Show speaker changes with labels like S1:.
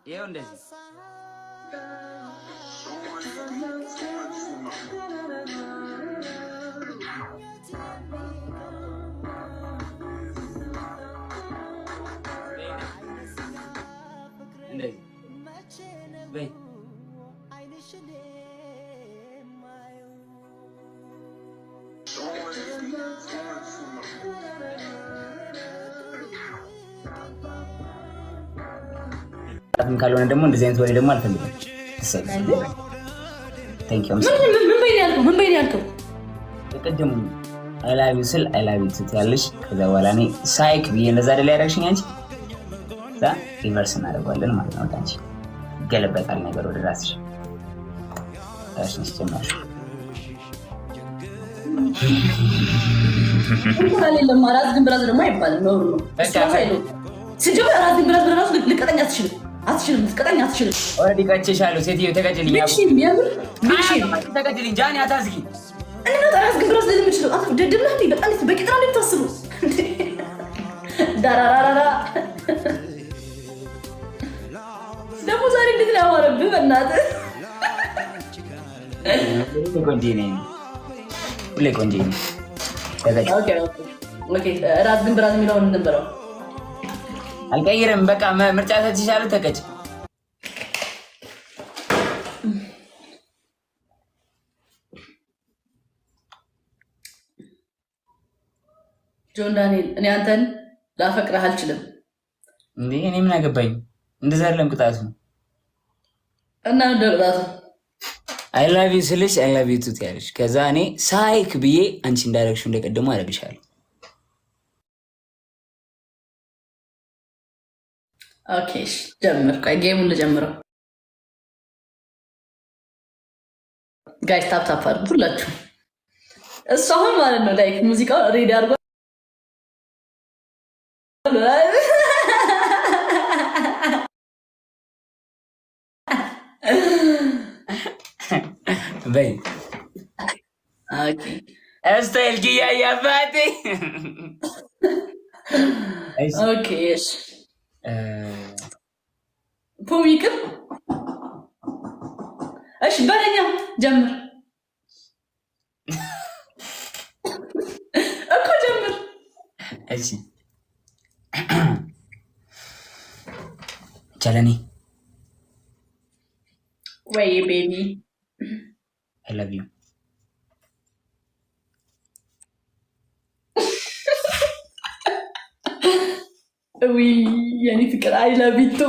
S1: ይኸው እንደዚህ እንደዚህ በይ ካልሆነ ደግሞ እንደዚህ አይነት ወሬ ደግሞ አልፈልግም። ታንክ ዩ ምን በይኝ ያልከው የቀደሙ አይ ላቭ ዩ ስል አይ ላቭ ዩ ትያለሽ። ከዛ በኋላ እኔ ሳይክ ብዬ እንደዛ አይደል ያደረግሽኝ አንቺ። ዛ ሪቨርስ እናደርገዋለን ማለት ነው። ታንቺ ገለበጣል ነገር ወደ ራስሽ ታሽ ነስተማሽ
S2: እንኳን ለማራዝ ግን ብራዝ ደግሞ አይባልም ነው ነው ሲጀምር አራዝ ግን ብራዝ ራሱ ልቀጠኛ አትችልም ልትቀጠኛ አትችልም።
S1: ኦሬዲ ቀጭሻለሁ ሴትዮ ተቀጭልኝ
S2: እሺ የሚያምር እሺ
S1: ተቀጭልኝ ጃኒ አታዝጊ
S2: እኔ ነው አራዝ ግን ብራዝ ለምችለው አፍ ደድብና እንዴ በጣም በቂጥራ ነው የምታስቡ ዳራራራ ደግሞ ዛሬ እንዴት ነው ያማረብህ በእናትህ
S1: ቆንጆ ነኝ ሁሌ ቆንጆ ነኝ።
S2: ኦኬ ኦኬ ራዝ ግን ብራዝ የሚለውን እንበለው
S1: አልቀይርም። በቃ ምርጫ ተችሻለሁ። ተቀጭ
S2: ጆን ዳንኤል እኔ አንተን ላፈቅርህ አልችልም
S1: እንዴ። እኔ ምን አገባኝ? እንደዛ አይደለም ቅጣቱ
S2: እና እንደ ቅጣቱ
S1: አይ ላቭ ዩ ስልሽ አይ ላቭ ዩ ቱ ትያለሽ። ከዛ እኔ ሳይክ ብዬ አንቺ እንዳደረግሽው እንደቀደሙ አደርግሻለሁ።
S2: ኦኬ ጀምር። ቆይ ጌሙን ልጀምረው። ጋይስ ታፕ ታፕ አድርጉ ሁላችሁ። እሱ አሁን ማለት ነው ላይክ ሙዚቃው ሬዲ አድርጓ
S1: በይ
S2: ኦኬ
S1: እስታይል ኪያ ያባቴ
S2: ኦኬ እሺ ፖሚክም እሺ በለኛ ጀምር እኮ ጀምር
S1: እሺ ቻለኒ
S2: ወይ ቤቢ
S1: አይ ላቭ ዩ
S2: ዊ የኔ ፍቅር አይ ላቭ ዩ ቱ